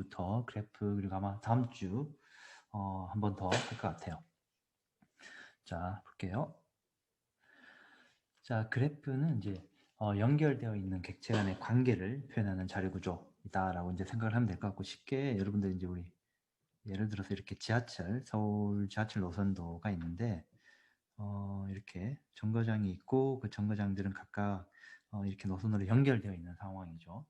부터 그래프, 그리고 아마 다음 주 한 번 더 할 것 같아요. 자, 볼게요. 자, 그래프는 이제 연결되어 있는 객체 간의 관계를 표현하는 자료 구조이다라고 이제 생각을 하면 될 것 같고, 쉽게 여러분들 이제 우리 예를 들어서 이렇게 지하철, 서울 지하철 노선도가 있는데 이렇게 정거장이 있고, 그 정거장들은 각각 이렇게 노선으로 연결되어 있는 상황이죠.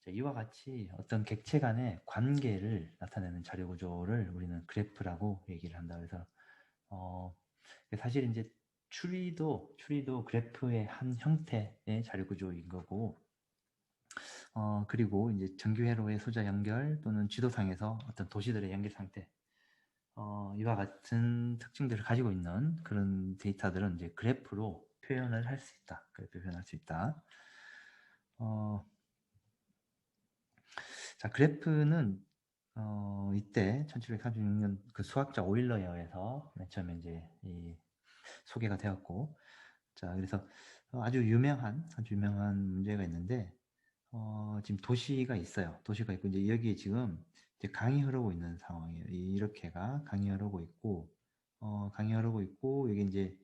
자, 이와 같이 어떤 객체 간의 관계를 나타내는 자료 구조를 우리는 그래프라고 얘기를 한다. 그래서 사실 이제 추리도 그래프의 한 형태의 자료 구조인 거고, 그리고 이제 정규 회로의 소자 연결 또는 지도상에서 어떤 도시들의 연결 상태, 이와 같은 특징들을 가지고 있는 그런 데이터들은 이제 그래프로 표현을 할 수 있다. 그래프 표현할 수 있다. 자, 그래프는 이때 1736년 그 수학자 오일러에 의해서 맨 처음에 이제 소개가 되었고, 자, 그래서 아주 유명한 문제가 있는데, 지금 도시가 있어요. 도시가 있고, 이제 여기에 지금 이제 강이 흐르고 있는 상황이에요. 이렇게가 강이 흐르고 있고, 여기 이제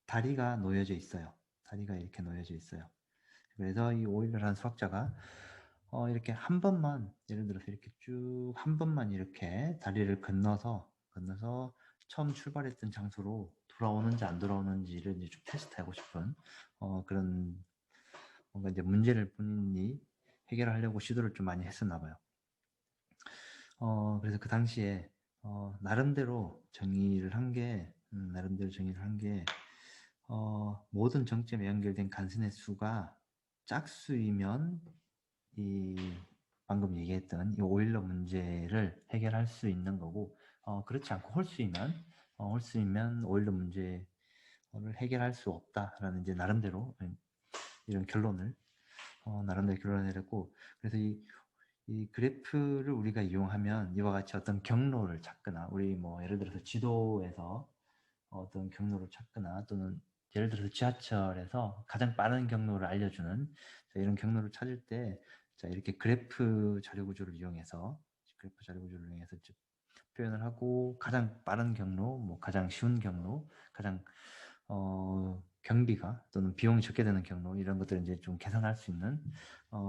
다리가 놓여져 있어요. 다리가 이렇게 놓여져 있어요. 그래서 이 오일러라는 수학자가 이렇게 한 번만, 예를 들어서 이렇게 쭉 한 번만 이렇게 다리를 건너서 처음 출발했던 장소로 돌아오는지 안 돌아오는지를 이제 좀 테스트하고 싶은 그런 뭔가 이제 문제를 본인이 해결하려고 시도를 좀 많이 했었나 봐요. 그래서 그 당시에 나름대로 정의를 한 게 모든 정점에 연결된 간선의 수가 짝수이면 이 방금 얘기했던 이 오일러 문제를 해결할 수 있는 거고, 그렇지 않고 홀수이면 오일러 문제를 해결할 수 없다라는 이제 나름대로 이런 결론을 내렸고, 그래서 이 그래프를 우리가 이용하면 이와 같이 어떤 경로를 찾거나, 우리 뭐 예를 들어서 지도에서 어떤 경로를 찾거나, 또는 예를 들어서 지하철에서 가장 빠른 경로를 알려주는 이런 경로를 찾을 때, 자, 이렇게 그래프 자료 구조를 이용해서 표현을 하고, 가장 빠른 경로, 뭐 가장 쉬운 경로, 가장 경비가 또는 비용이 적게 되는 경로, 이런 것들을 이제 좀 계산할 수 있는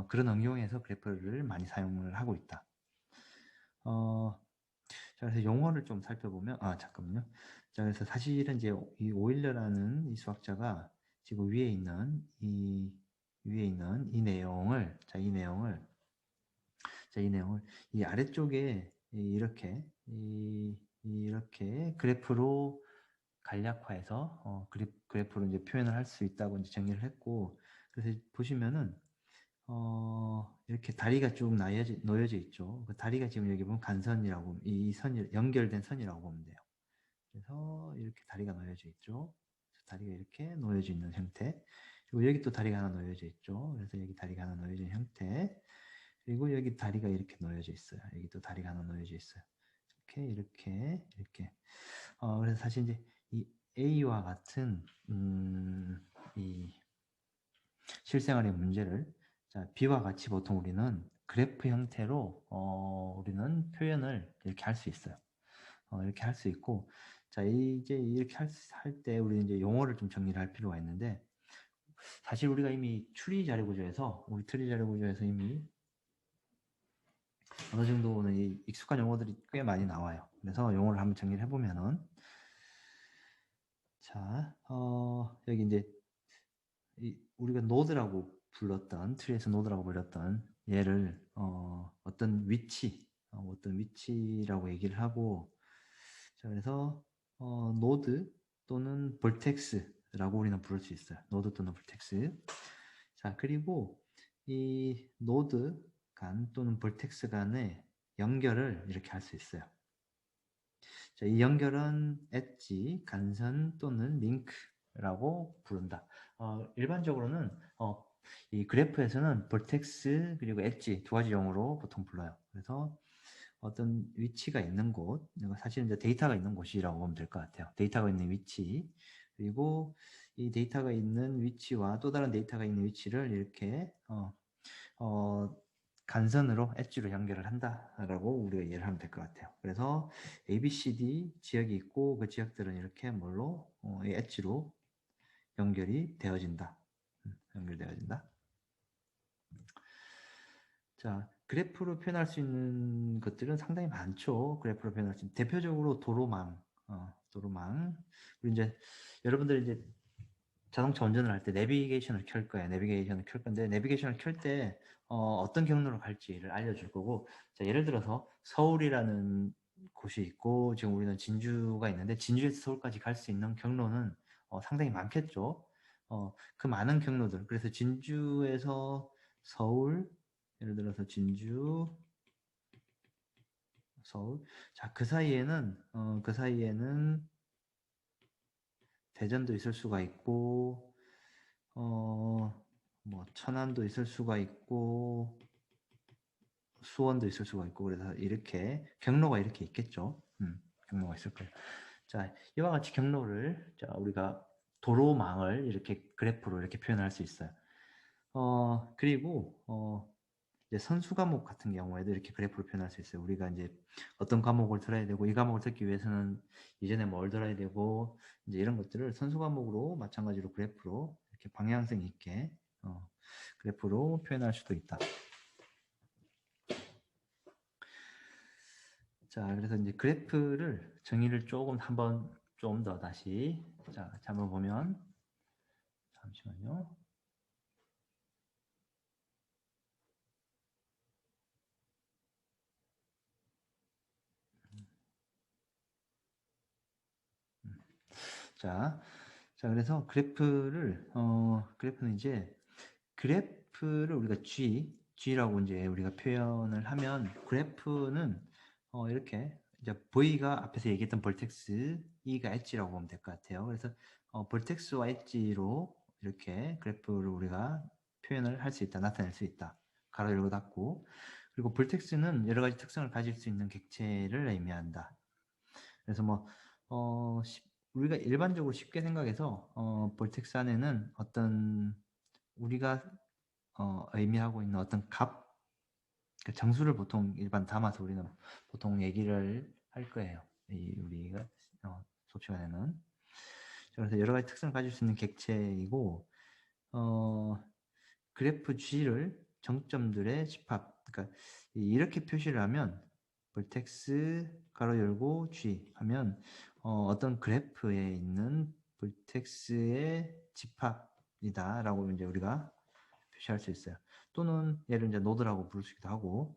그런 응용에서 그래프를 많이 사용을 하고 있다. 자, 그래서 용어를 좀 살펴보면, 잠깐만요. 자, 그래서 사실은 이제 이 오일러라는 이 수학자가 지금 위에 있는 이 내용을, 이 아래쪽에 이렇게 그래프로 간략화해서 그래프로 이제 표현을 할 수 있다고 이제 정의를 했고, 그래서 보시면은 이렇게 다리가 쭉 놓여져 있죠. 그 다리가 지금 여기 보면 간선이라고, 이 선이 연결된 선이라고 보면 돼요. 그래서 이렇게 다리가 놓여져 있죠. 다리가 이렇게 놓여져 있는 형태. 그리고 여기 또 다리가 하나 놓여져 있죠. 그래서 여기 다리가 하나 놓여져 있는 형태. 그리고 여기 다리가 이렇게 놓여져 있어요. 여기 또 다리가 하나 놓여져 있어요. 이렇게. 그래서 사실 이제 이 A와 같은 이 실생활의 문제를, 자, B와 같이 보통 우리는 그래프 형태로 우리는 표현을 이렇게 할 수 있어요. 이렇게 할 수 있고, 자, 이제 이렇게 할 때 우리 이제 용어를 좀 정리를 할 필요가 있는데, 사실 우리가 이미 트리 자료 구조에서 이미 어느 정도는 이 익숙한 용어들이 꽤 많이 나와요. 그래서 용어를 한번 정리를 해보면은, 자, 여기 이제 우리가 노드라고 불렀던, 트리에서 노드라고 불렸던 얘를 어떤 위치라고 얘기를 하고, 자, 그래서 노드 또는 볼텍스라고 우리는 부를 수 있어요. 노드 또는 볼텍스. 자, 그리고 이 노드 간 또는 볼텍스 간의 연결을 이렇게 할 수 있어요. 자, 이 연결은 엣지, 간선 또는 링크라고 부른다. 일반적으로는 이 그래프에서는 볼텍스 그리고 엣지 두 가지 용어로 보통 불러요. 그래서 어떤 위치가 있는 곳, 사실은 이제 데이터가 있는 곳이라고 보면 될 것 같아요. 데이터가 있는 위치, 그리고 이 데이터가 있는 위치와 또 다른 데이터가 있는 위치를 이렇게 간선으로 엣지로 연결을 한다라고 우리가 이해를 하면 될 것 같아요. 그래서 A, B, C, D 지역이 있고 그 지역들은 이렇게 뭘로 이 엣지로 연결이 되어진다. 연결되어진다. 자, 그래프로 표현할 수 있는 것들은 상당히 많죠. 그래프로 표현할 수 있는 대표적으로 도로망, 도로망. 우리 이제 여러분들 이제 자동차 운전을 할 때 내비게이션을 켤 거예요. 내비게이션을 켤 건데 내비게이션을 켤 때 어떤 경로로 갈지를 알려줄 거고, 자, 예를 들어서 서울이라는 곳이 있고 지금 우리는 진주가 있는데 진주에서 서울까지 갈 수 있는 경로는 상당히 많겠죠. 그 많은 경로들. 그래서 진주에서 서울, 예를 들어서 진주, 서울. 자, 그 사이에는 대전도 있을 수가 있고, 뭐 천안도 있을 수가 있고, 수원도 있을 수가 있고, 그래서 이렇게 경로가 이렇게 있겠죠. 경로가 있을 거예요. 자, 이와 같이 경로를 자, 우리가 도로망을 이렇게 그래프로 이렇게 표현할 수 있어요. 그리고 이제 선수 과목 같은 경우에도 이렇게 그래프로 표현할 수 있어요. 우리가 이제 어떤 과목을 들어야 되고 이 과목을 듣기 위해서는 이전에 뭘 들어야 되고 이제 이런 것들을 선수 과목으로 마찬가지로 그래프로 이렇게 방향성 있게 그래프로 표현할 수도 있다. 자, 그래서 이제 그래프를 정의를 조금 한번 좀 더 다시 자, 한번 보면 잠시만요. 자, 그래서 그래프는 이제 그래프를 우리가 G라고 이제 우리가 표현을 하면 그래프는 이렇게 이제 V가 앞에서 얘기했던 벌텍스, E가 엣지라고 보면 될 것 같아요. 그래서 벌텍스와 엣지로 이렇게 그래프를 우리가 표현을 할 수 있다, 나타낼 수 있다. 가로 열고 닫고. 그리고 벌텍스는 여러 가지 특성을 가질 수 있는 객체를 의미한다. 그래서 뭐 우리가 일반적으로 쉽게 생각해서 벌텍스 안에는 어떤 우리가 의미하고 있는 어떤 값, 그 정수를 보통 일반 담아서 우리는 보통 얘기를 할 거예요. 우리가 수업 시간에는. 그래서 여러 가지 특성을 가질 수 있는 객체이고, 그래프 G를 정점들의 집합, 그러니까 이렇게 표시를 하면 볼텍스 가로 열고 G 하면 어떤 그래프에 있는 볼텍스의 집합이다라고 이제 우리가 표시할 수 있어요. 또는 얘를 이제 노드라고 부르기도 하고,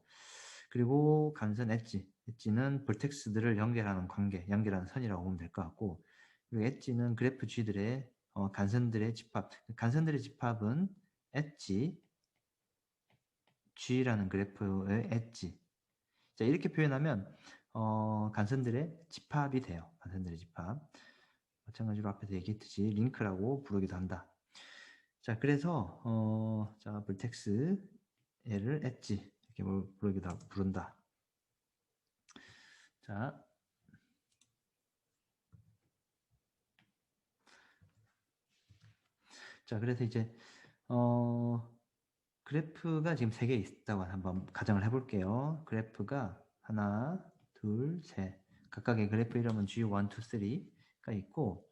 그리고 간선 엣지는 볼텍스들을 연결하는 관계, 연결하는 선이라고 보면 될 것 같고, 그리고 엣지는 그래프 G들의 간선들의 집합, 간선들의 집합은 엣지 G라는 그래프의 엣지. 자, 이렇게 표현하면 간선들의 집합이 돼요. 간선들의 집합. 마찬가지로 앞에서 얘기했듯이 링크라고 부르기도 한다. 자, 그래서 자, 볼텍스 얘를 엣지 이렇게 부른다. 자, 그래서 이제 그래프가 지금 3개 있다고 한번 가정을 해볼게요. 그래프가 하나, 둘, 셋. 각각의 그래프 이름은 G1, 2, 3가 있고,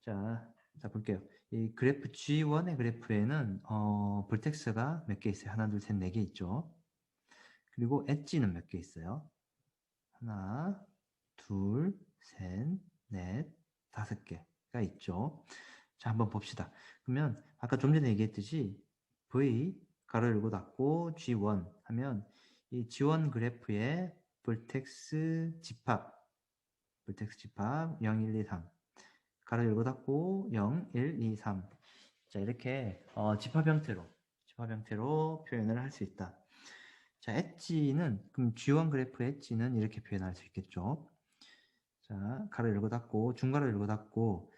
자 볼게요. 이 그래프 G1의 그래프에는 볼텍스가 몇 개 있어요? 하나, 둘, 셋, 4개 있죠. 그리고 엣지는 몇 개 있어요? 하나, 둘, 셋, 넷, 5개가 있죠. 자, 한번 봅시다. 그러면 아까 좀 전에 얘기했듯이 V 가로 열고 닫고 G1 하면 이 G1 그래프의 볼텍스 집합 0, 1, 2, 3 가로 열고 닫고 0, 1, 2, 3 자, 이렇게 집합 형태로 표현을 할 수 있다. 자, 엣지는 그럼 G1 그래프 엣지는 이렇게 표현할 수 있겠죠. 자, 가로 열고 닫고 중가로 열고 닫고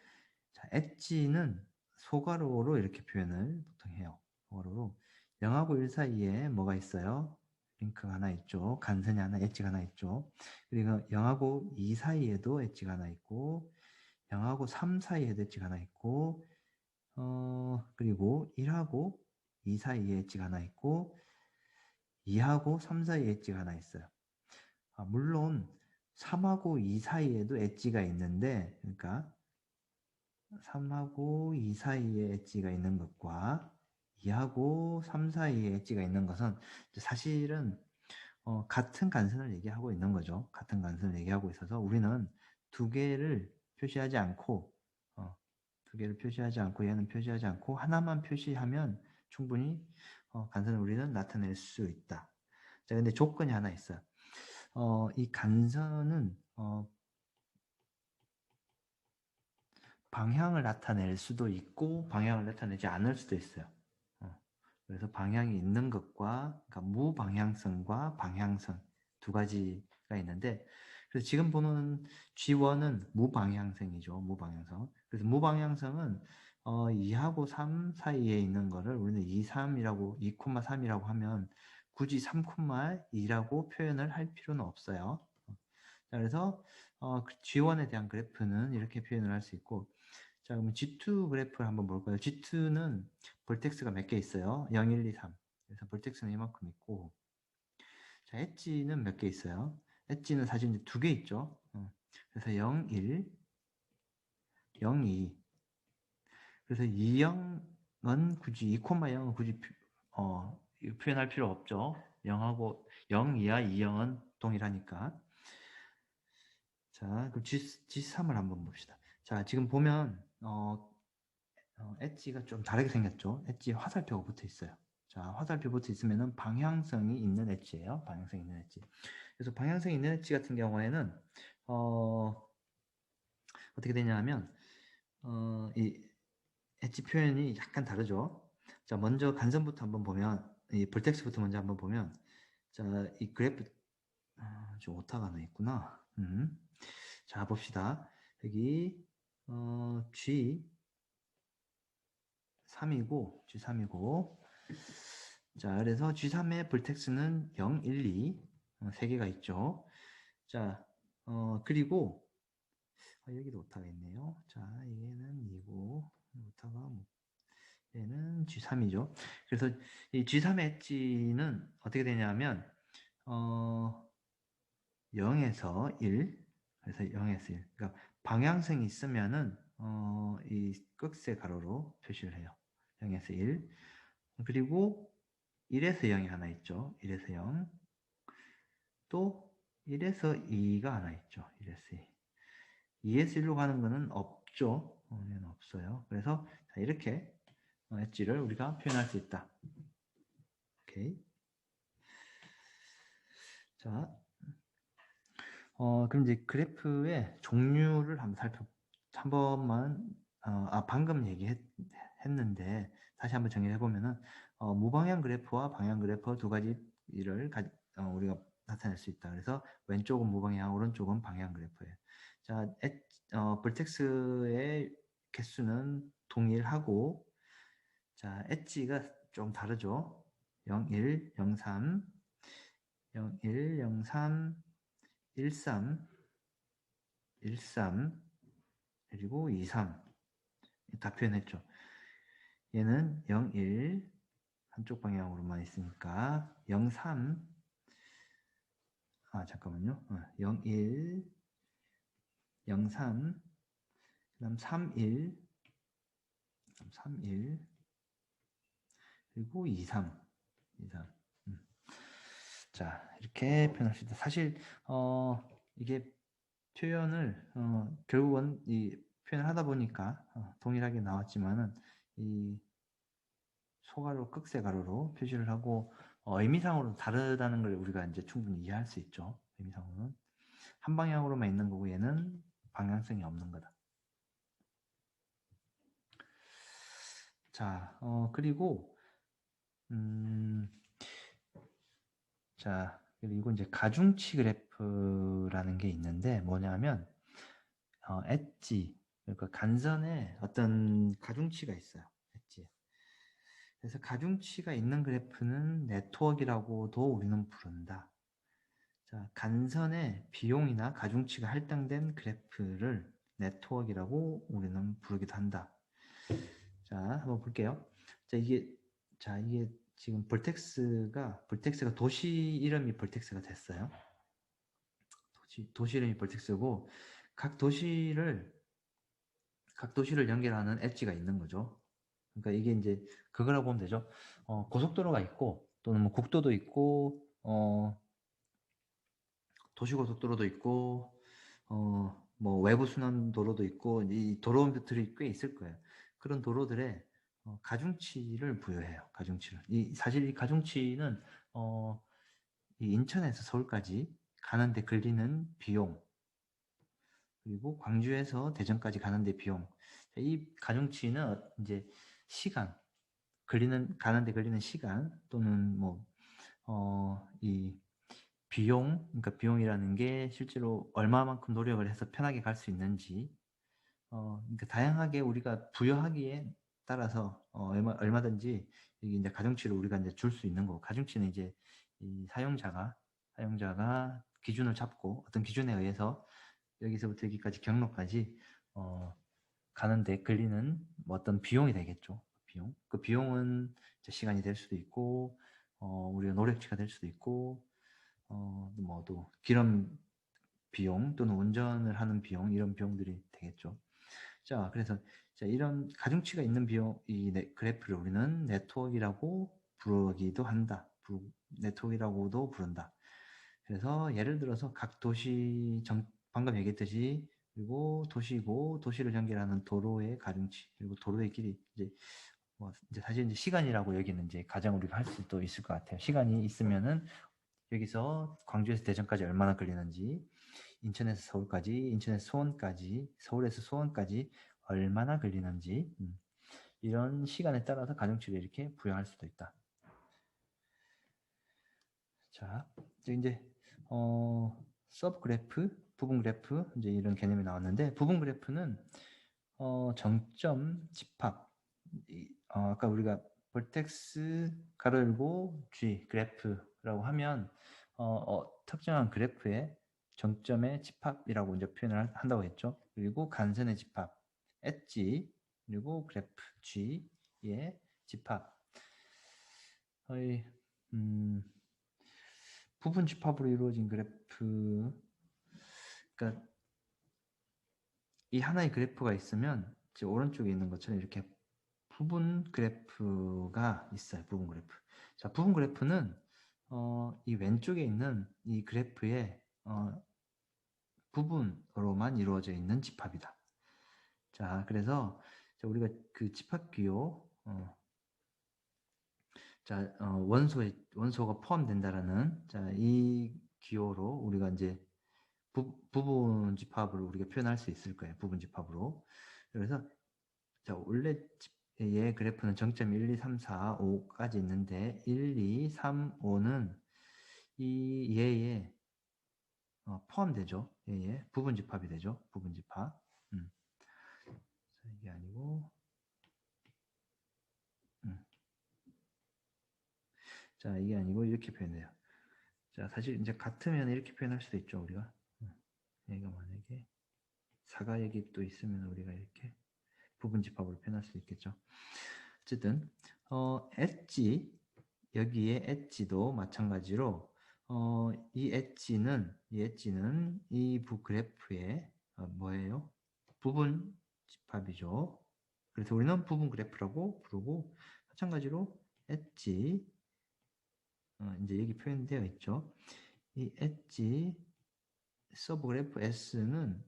자, 엣지는 소가로로 이렇게 표현을 보통 해요. 소가로로 0하고 1 사이에 뭐가 있어요? 링크가 하나 있죠. 간선이 하나, 엣지가 하나 있죠. 그리고 0하고 2 사이에도 엣지가 하나 있고 0하고 3 사이에도 엣지가 하나 있고 그리고 1하고 2 사이에 엣지가 하나 있고 2하고 3 사이에 엣지가 하나 있어요. 물론 3하고 2 사이에도 엣지가 있는데, 그러니까 3하고 2 사이에 엣지가 있는 것과 2하고 3 사이에 엣지가 있는 것은 사실은 같은 간선을 얘기하고 있는 거죠. 같은 간선을 얘기하고 있어서 우리는 두 개를 표시하지 않고 두 개를 표시하지 않고 얘는 표시하지 않고 하나만 표시하면 충분히 간선을 우리는 나타낼 수 있다. 자, 근데 조건이 하나 있어요. 이 간선은 방향을 나타낼 수도 있고 방향을 나타내지 않을 수도 있어요. 그래서 방향이 있는 것과, 그러니까 무방향성과 방향성 두 가지가 있는데, 그래서 지금 보는 G1은 무방향성이죠. 무방향성. 그래서 무방향성은 2하고 3 사이에 있는 거를 우리는 2, 3이라고 2,3이라고 하면 굳이 3,2라고 표현을 할 필요는 없어요. 자, 그래서 G1에 대한 그래프는 이렇게 표현을 할 수 있고, 자, 그러면 G2 그래프를 한번 볼까요? G2는 볼텍스가 몇 개 있어요? 0, 1, 2, 3. 그래서 볼텍스는 이만큼 있고, 자, 엣지는 몇 개 있어요? 엣지는 사실 이제 두 개 있죠. 그래서 0, 1, 0, 2. 그래서 2, 0은 굳이 2,0은 굳이 표현할 필요 없죠. 0하고 0, 2와 2, 0은 동일하니까. 자, 그럼 G3을 한번 봅시다. 자, 지금 보면 엣지가 좀 다르게 생겼죠. 엣지에 화살표가 붙어 있어요. 자, 화살표 붙어 있으면은 방향성이 있는 엣지예요. 방향성이 있는 엣지. 그래서 방향성이 있는 엣지 같은 경우에는 어떻게 되냐면 이 엣지 표현이 약간 다르죠. 자, 먼저 간선부터 한번 보면 이 볼텍스부터 먼저 한번 보면 자, 이 그래프 좀 오타가 하나 있구나. 자, 봅시다. 여기 G3이고 자, 그래서 G3의 볼텍스는 0, 1, 2 세 개가 있죠. 자, 그리고 여기도 오타가 있네요. 자, 얘는 2고 오타가 얘는 G3이죠. 그래서 이 G3의 엣지는 어떻게 되냐면 0에서 1 그래서 0에서 1 그러니까 방향성이 있으면은 이 끝세 가로로 표시를 해요. 0에서 1 그리고 1에서 0이 하나 있죠. 1에서 0 또 1에서 2가 하나 있죠. 1에서 2 2에서 1로 가는 거는 없죠. 얘는 없어요. 그래서 자, 이렇게 엣지를 우리가 표현할 수 있다. 오케이. 자, 그럼 이제 그래프의 종류를 한 번만, 방금 얘기했는데, 다시 한번 정리해 보면은, 무방향 그래프와 방향 그래프 두 가지를 우리가 나타낼 수 있다. 그래서 왼쪽은 무방향, 오른쪽은 방향 그래프예요. 자, 볼텍스의 개수는 동일하고, 자, 엣지가 좀 다르죠. 0, 1, 0, 3, 0, 1, 0, 3, 1, 3, 1, 3, 그리고 2, 3. 다 표현했죠. 얘는 0, 1, 한쪽 방향으로만 있으니까 0, 3, 잠깐만요. 0, 1, 0, 3, 그 다음 3, 1, 3, 1, 그리고 2, 3, 2, 3. 자, 이렇게 표현할 수 있다. 사실, 이게 표현을, 결국은 이 표현을 하다 보니까 동일하게 나왔지만은, 이 소가로, 극세가로로 표시를 하고, 의미상으로 다르다는 걸 우리가 이제 충분히 이해할 수 있죠. 의미상으로는. 한 방향으로만 있는 거고, 얘는 방향성이 없는 거다. 자, 그리고, 자, 그리고 이제 가중치 그래프라는 게 있는데 뭐냐면 엣지 그러니까 간선에 어떤 가중치가 있어요. 엣지. 그래서 가중치가 있는 그래프는 네트워크라고도 우리는 부른다. 자, 간선의 비용이나 가중치가 할당된 그래프를 네트워크라고 우리는 부르기도 한다. 자, 한번 볼게요. 자, 이게 지금 볼텍스가 도시 이름이 볼텍스가 됐어요. 도시 이름이 볼텍스고 각 도시를 연결하는 엣지가 있는 거죠. 그러니까 이게 이제 그거라고 보면 되죠. 고속도로가 있고 또는 뭐 국도도 있고 도시고속도로도 있고 뭐 외부 순환 도로도 있고 이 도로들이 꽤 있을 거예요. 그런 도로들에 가중치를 부여해요. 가중치를. 사실 이 가중치는 이 인천에서 서울까지 가는데 걸리는 비용, 그리고 광주에서 대전까지 가는데 비용. 이 가중치는 이제 시간, 가는데 걸리는 시간 또는 이 비용, 그러니까 비용이라는 게 실제로 얼마만큼 노력을 해서 편하게 갈 수 있는지, 그러니까 다양하게 우리가 부여하기에 따라서 얼마든지 이게 이제 가중치를 우리가 이제 줄 수 있는 거고, 가중치는 이제 이 사용자가 기준을 잡고 어떤 기준에 의해서 여기서부터 여기까지 경로까지 가는데 걸리는 뭐 어떤 비용이 되겠죠. 비용. 그 비용은 시간이 될 수도 있고, 우리가 노력치가 될 수도 있고, 또 기름 비용 또는 운전을 하는 비용, 이런 비용들이 되겠죠. 자, 그래서 이런 가중치가 있는 비용, 그래프를 우리는 네트워크라고 부르기도 한다. 네트워크라고도 부른다. 그래서 예를 들어서 각 도시, 방금 얘기했듯이, 그리고 도시고 도시를 연결하는 도로의 가중치, 그리고 도로의 길이, 이제 사실 이제 시간이라고 여기는 이제 가장 우리가 할 수도 있을 것 같아요. 시간이 있으면은 여기서 광주에서 대전까지 얼마나 걸리는지, 인천에서 서울까지, 인천에서 수원까지, 서울에서 수원까지 얼마나 걸리는지, 이런 시간에 따라서 가중치를 이렇게 부여할 수도 있다. 자, 이제 서브 그래프, 부분 그래프, 이제 이런 개념이 나왔는데, 부분 그래프는 정점 집합, 아까 우리가 볼텍스 가로 열고 G 그래프라고 하면 특정한 그래프의 정점의 집합이라고 이제 표현을 한다고 했죠. 그리고 간선의 집합, 엣지, 그리고 그래프 G의 집합. 부분 집합으로 이루어진 그래프, 그러니까 이 하나의 그래프가 있으면 지금 오른쪽에 있는 것처럼 이렇게 부분 그래프가 있어요. 부분 그래프. 자, 부분 그래프는 이 왼쪽에 있는 이 그래프의 부분으로만 이루어져 있는 집합이다. 자, 그래서 우리가 그 집합 기호, 원소가 포함된다라는 이 기호로 우리가 이제 부분 집합을 우리가 표현할 수 있을 거예요. 부분 집합으로. 그래서 원래 얘 그래프는 정점 1, 2, 3, 4, 5까지 있는데 1, 2, 3, 5는 이 얘에 포함되죠. 얘에 부분 집합이 되죠. 부분 집합. 이게 아니고 자, 이게 아니고 이렇게 표현해요. 자, 사실 이제 같으면 이렇게 표현할 수도 있죠. 우리가 얘가 만약에 사가역이 또 있으면 우리가 이렇게 부분 집합으로 표현할 수 있겠죠. 어쨌든 엣지, 여기에 엣지도 마찬가지로 이 엣지는 이 그래프의 뭐예요? 부분 집합이죠. 그래서 우리는 부분 그래프라고 부르고, 마찬가지로 엣지, 이제 여기 표현되어 있죠. 이 엣지 서브 그래프 S는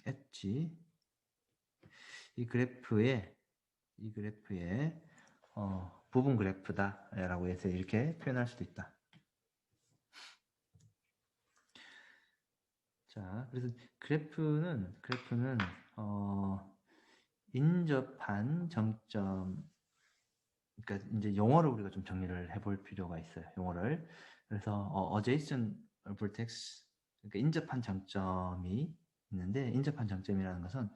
엣지, 이 그래프의 부분 그래프다라고 해서 이렇게 표현할 수도 있다. 자, 그래서 그래프는 인접한 정점, 그러니까 이제 용어를 우리가 좀 정리를 해볼 필요가 있어요. 용어를. 그래서 adjacent vertex, 그러니까 인접한 정점이 있는데, 인접한 정점이라는 것은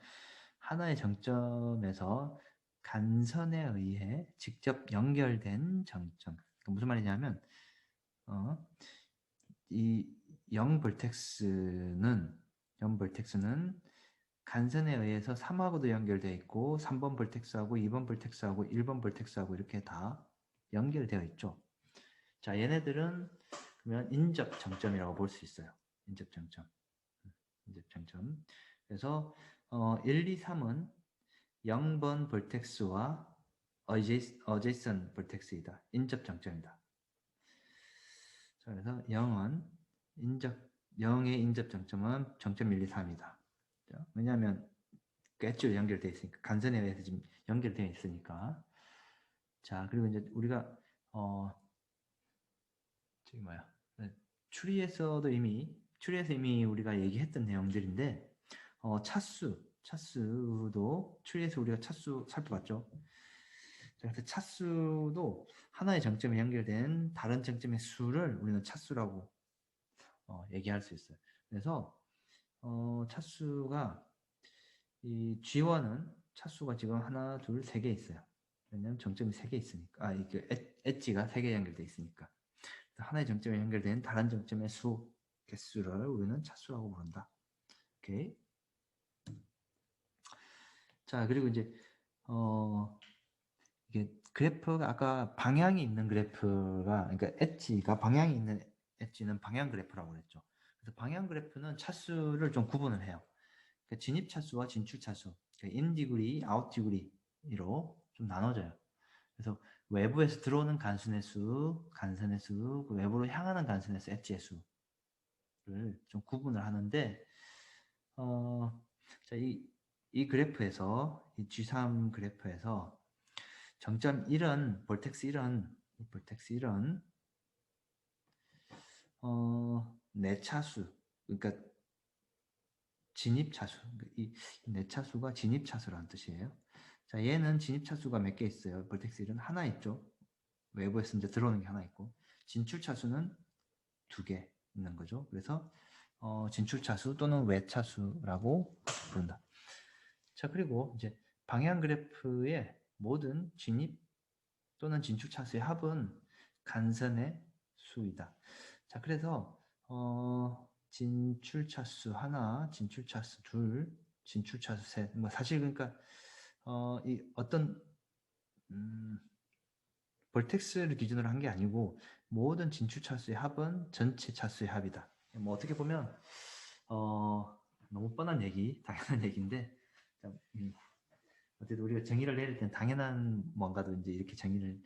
하나의 정점에서 간선에 의해 직접 연결된 정점. 그러니까 무슨 말이냐면 이 0벌텍스는 간선에 의해서 3하고도 연결되어 있고 3번 벌텍스하고 2번 벌텍스하고 1번 벌텍스하고 이렇게 다 연결되어 있죠. 자, 얘네들은 그러면 인접 정점이라고 볼 수 있어요. 인접 정점. 인접 정점. 그래서 1, 2, 3은 0번 벌텍스와 어제이선 벌텍스이다. 인접 정점이다. 자, 그래서 0의 인접 정점은 정점 1, 2, 3이다. 왜냐하면 엣지로 연결되어 있으니까, 간선에 의해서 지금 연결되어 있으니까. 자, 그리고 이제 우리가 저기 뭐야, 추리에서 이미 우리가 얘기했던 내용들인데, 차수도 추리에서 우리가 차수 살펴봤죠. 그래서 차수도 하나의 정점에 연결된 다른 정점의 수를 우리는 차수라고 얘기할 수 있어요. 그래서 차수가 이 G1은 차수가 지금 하나, 둘, 세 개 있어요. 왜냐면 정점이 세 개 있으니까, 이게 엣지가 세 개 연결돼 있으니까. 하나의 정점에 연결된 다른 정점의 수, 개수를 우리는 차수라고 부른다. 오케이. 자, 그리고 이제 이게 그래프가 아까 방향이 있는 그래프가, 그러니까 엣지가 방향이 있는 엣지는 방향 그래프라고 그랬죠. 그래서 방향 그래프는 차수를 좀 구분을 해요. 그러니까 진입 차수와 진출 차수, 그러니까 in degree, out degree로 좀 나눠져요. 그래서 외부에서 들어오는 간선의 수, 그 외부로 향하는 간선의 수, 엣지의 수를 좀 구분을 하는데, 자, 이 그래프에서, 이 G3 그래프에서 정점 1은, 볼텍스 1은, 내차수, 그러니까 진입차수, 이 내차수가 진입차수라는 뜻이에요. 자, 얘는 진입차수가 몇 개 있어요? 볼텍스 1은 하나 있죠. 외부에서 이제 들어오는 게 하나 있고, 진출차수는 두 개 있는 거죠. 그래서 진출차수 또는 외차수라고 부른다. 자, 그리고 이제 방향 그래프의 모든 진입 또는 진출 차수의 합은 간선의 수이다. 자, 그래서 진출 차수 하나, 진출 차수 둘, 진출 차수 셋. 뭐 사실 그러니까 이 어떤 벌텍스를 기준으로 한 게 아니고 모든 진출 차수의 합은 전체 차수의 합이다. 뭐 어떻게 보면 너무 뻔한 얘기, 당연한 얘기인데 어쨌든 우리가 정의를 내릴 때는 당연한 뭔가도 이제 이렇게 정의를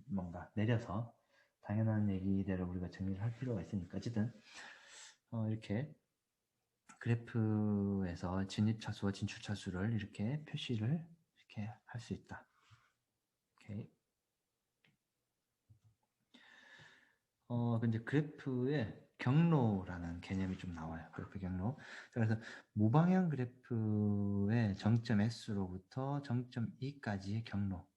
뭔가 내려서 당연한 얘기대로 우리가 정리를 할 필요가 있으니까 어쨌든 이렇게 그래프에서 진입차수와 진출차수를 이렇게 표시를 이렇게 할 수 있다. 오케이. 근데 그래프에 경로라는 개념이 좀 나와요. 그래프 경로. 그래서 무방향 그래프의 정점 S로부터 정점 E까지의 경로.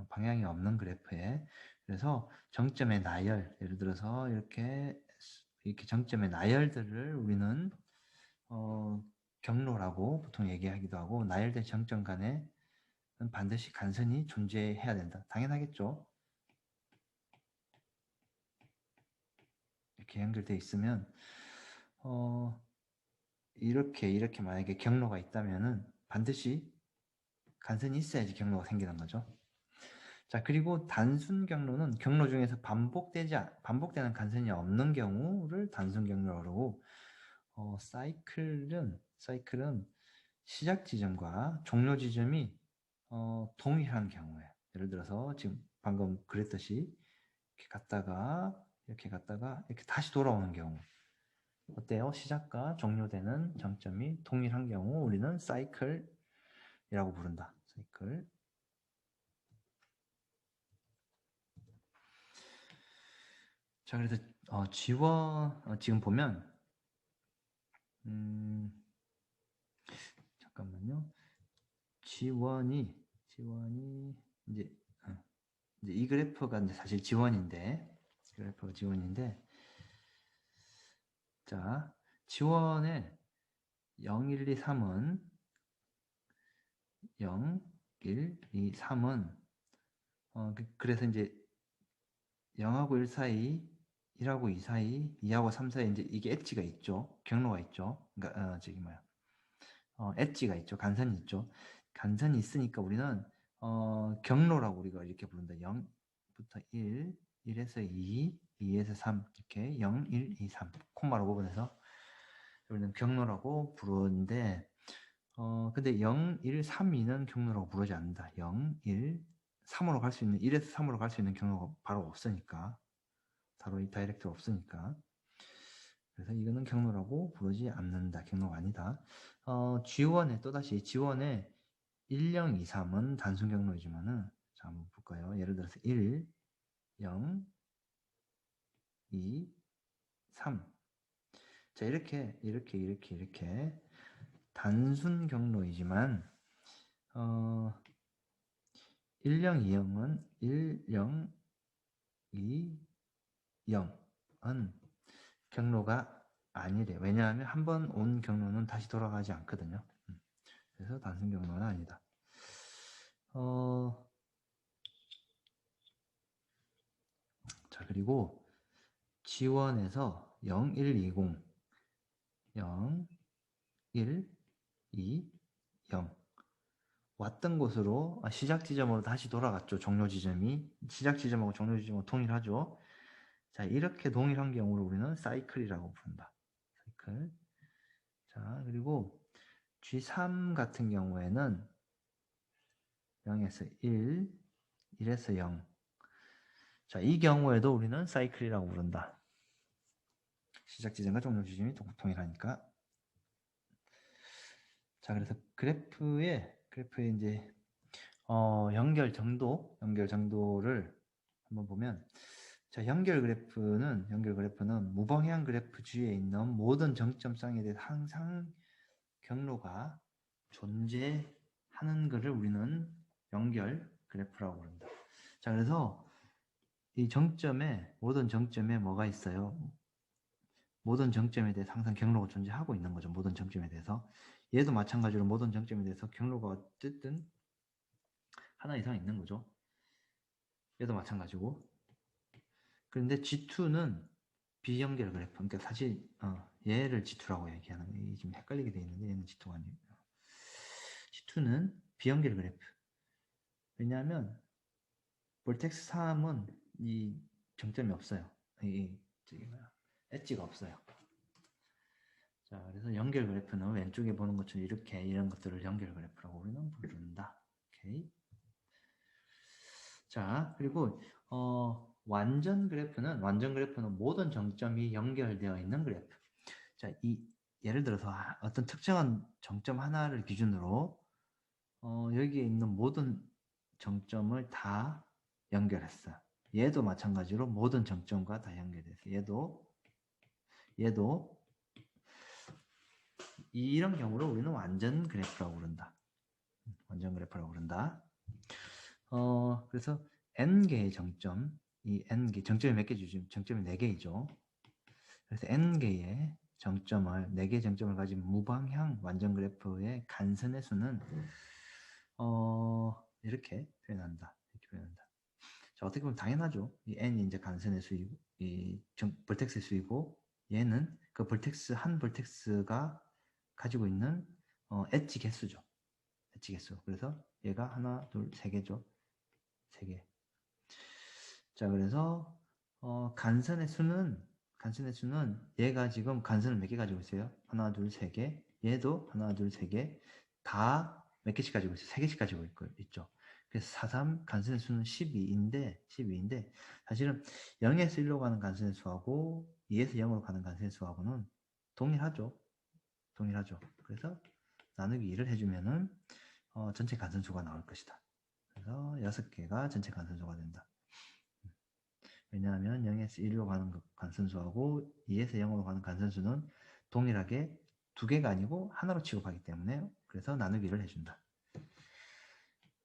방향이 없는 그래프에. 그래서 정점의 나열, 예를 들어서 이렇게 정점의 나열들을 우리는 경로라고 보통 얘기하기도 하고, 나열된 정점 간에 반드시 간선이 존재해야 된다. 당연하겠죠. 이렇게 연결되어 있으면 이렇게 만약에 경로가 있다면은 반드시 간선이 있어야지 경로가 생기는 거죠. 자, 그리고 단순 경로는 경로 중에서 반복되는 간선이 없는 경우를 단순 경로라고 그러고, 사이클은 시작 지점과 종료 지점이 동일한 경우예요. 예를 들어서 지금 방금 그랬듯이 이렇게 갔다가 이렇게 다시 돌아오는 경우. 어때요? 시작과 종료되는 정점이 동일한 경우 우리는 사이클이라고 부른다. 사이클. 자, 그래서 지금 보면 잠깐만요. G1이 이제 이 그래프가 이제 사실 G1인데, 그래프가 G1인데, 자, G1의 0, 1, 2, 3은 0, 1, 2, 3은 그래서 이제 0하고 1 사이, 1하고 2 사이, 2하고 3 사이 이제 이게 엣지가 있죠. 경로가 있죠. 그러니까 엣지가 있죠. 간선이 있죠. 간선이 있으니까 우리는 경로라고 우리가 이렇게 부른다. 0부터 1, 1에서 2, 2에서 3 이렇게 0, 1, 2, 3 콤마로 구분해서 우리는 경로라고 부르는데 근데 0, 1, 3, 2는 경로라고 부르지 않는다. 0, 1, 3으로 갈 수 있는 1에서 3으로 갈 수 있는 경로가 바로 없으니까 바로 이 다이렉트가 없으니까 그래서 이거는 경로라고 부르지 않는다. 경로가 아니다. G1에 또다시 G1에 1, 0, 2, 3은 단순 경로이지만은 자 한번 볼까요? 예를 들어서 1, 0, 2, 3. 자 이렇게 단순 경로이지만 1, 0, 2, 0은 1, 0, 2, 0은 경로가 아니래. 왜냐하면 한 번 온 경로는 다시 돌아가지 않거든요. 그래서 단순 경로는 아니다. 자 그리고 G1에서 0, 1, 2, 0 0, 1, 2, 0 왔던 곳으로 시작 지점으로 다시 돌아갔죠. 종료 지점이 시작 지점하고 종료 지점하고 동일하죠. 자 이렇게 동일한 경우를 우리는 사이클이라고 부른다. 사이클. 자 그리고 G3 같은 경우에는 0에서 1, 1에서 0. 자, 이 경우에도 우리는 사이클이라고 부른다. 시작 지점과 종료 지점이 동일하니까. 자, 그래서 그래프의 이제 연결 정도를 한번 보면 자, 연결 그래프는 무방향 그래프 주위에 있는 모든 정점상에 대해 항상 경로가 존재하는 것을 우리는 연결 그래프라고 부른다. 자, 그래서 이 모든 정점에 뭐가 있어요? 모든 정점에 대해서 항상 경로가 존재하고 있는 거죠. 모든 정점에 대해서. 얘도 마찬가지로 모든 정점에 대해서 경로가 어쨌든 하나 이상 있는 거죠. 얘도 마찬가지고. 그런데 G2는 비연결 그래프. 그러니까 사실 얘를 G2라고 얘기하는 게 좀 헷갈리게 돼 있는데 얘는 G2가 아니에요. G2는 비연결 그래프. 왜냐하면 볼텍스 3은 이 정점이 없어요. 엣지가 없어요. 자, 그래서 연결 그래프는 왼쪽에 보는 것처럼 이런 것들을 연결 그래프라고 우리는 부른다. 오케이. 자, 그리고 완전 그래프는 모든 정점이 연결되어 있는 그래프. 자, 예를 들어서 어떤 특정한 정점 하나를 기준으로 여기에 있는 모든 정점을 다 연결했어. 얘도 마찬가지로 모든 정점과 다 연결됐어. 얘도 이런 경우를 우리는 완전 그래프라고 부른다. 완전 그래프라고 부른다. 그래서 n개의 정점, 이 n개, 정점이 몇 개죠? 지금 정점이 4개이죠. 그래서 n개의 정점을, 4개의 정점을 가진 무방향 완전 그래프의 간선의 수는 이렇게 표현한다. 자, 어떻게 보면 당연하죠. 이 n이 이제 간선의 수이고, 볼텍스의 수이고, 얘는 그 한 볼텍스가 가지고 있는 엣지 개수죠. 엣지 개수. 그래서 얘가 하나, 둘, 3개죠. 3개. 자, 그래서 간선의 수는 얘가 지금 간선을 몇 개 가지고 있어요? 하나, 둘, 3개. 얘도 하나, 둘, 3개. 다 몇 개씩 가지고 있어요? 3개씩 가지고 있죠. 그래서 4, 3 간선의 수는 12인데 사실은 0에서 1로 가는 간선의 수하고 2에서 0으로 가는 간선의 수하고는 동일하죠. 그래서 나누기 2를 해주면은 전체 간선수가 나올 것이다. 그래서 6개가 전체 간선수가 된다. 왜냐하면 0에서 1로 가는 간선수하고 2에서 0으로 가는 간선수는 동일하게 2개가 아니고 하나로 취급하기 때문에 그래서 나누기를 해준다.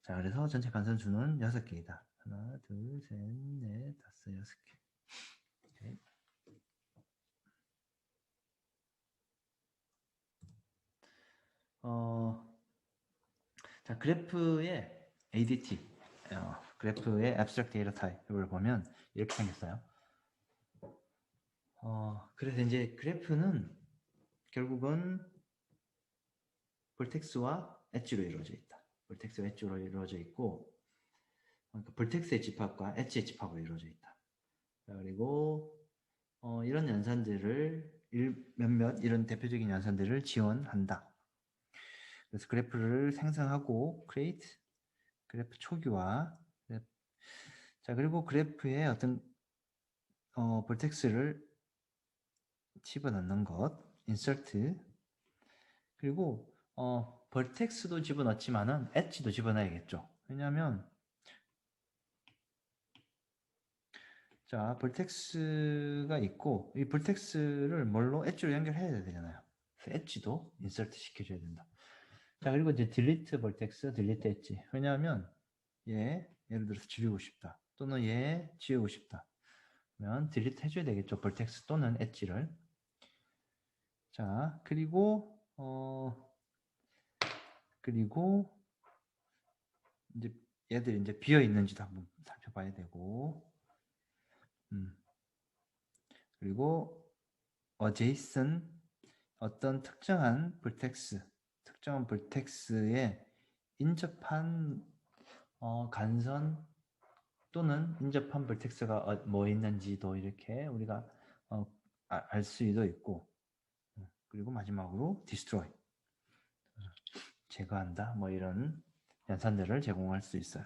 자, 그래서 전체 간선수는 6개이다. 하나, 둘, 셋, 넷, 다섯, 6개. 오케이. 자, 그래프의 ADT, 그래프의 Abstract Data Type을 보면 이렇게 생겼어요. 그래서 이제 그래프는 결국은 볼텍스와 엣지로 이루어져 있다. 벌텍스가 엣지로 이루어져 있고, 그러니까 벌텍스의 집합과 엣지의 집합으로 이루어져 있다. 그리고 이런 연산들을 몇몇 이런 대표적인 연산들을 지원한다. 그래서 그래프를 생성하고 create 그래프 초기화. 자, 그리고 그래프에 어떤 벌텍스를 집어넣는 것, insert. 그리고 벌텍스도 집어넣지만은 엣지도 집어넣어야겠죠. 왜냐하면 자, 벌텍스가 있고 이 벌텍스를 뭘로 엣지로 연결해야 되잖아요. 그래서 엣지도 인서트 시켜줘야 된다. 자, 그리고 이제 딜리트 벌텍스, 딜리트 엣지. 왜냐하면 예를 들어서 줄이고 싶다. 또는 지우고 싶다. 그러면 딜리트 해줘야 되겠죠. 벌텍스 또는 엣지를. 자, 그리고 이제 얘들이 이제 비어 있는지도 한번 살펴봐야 되고, 그리고 adjacent 어떤 특정한 벌텍스에 인접한 간선 또는 인접한 벌텍스가 뭐 있는지도 이렇게 우리가 알 수도 있고, 그리고 마지막으로 destroy 제거한다, 뭐 이런 연산들을 제공할 수 있어요.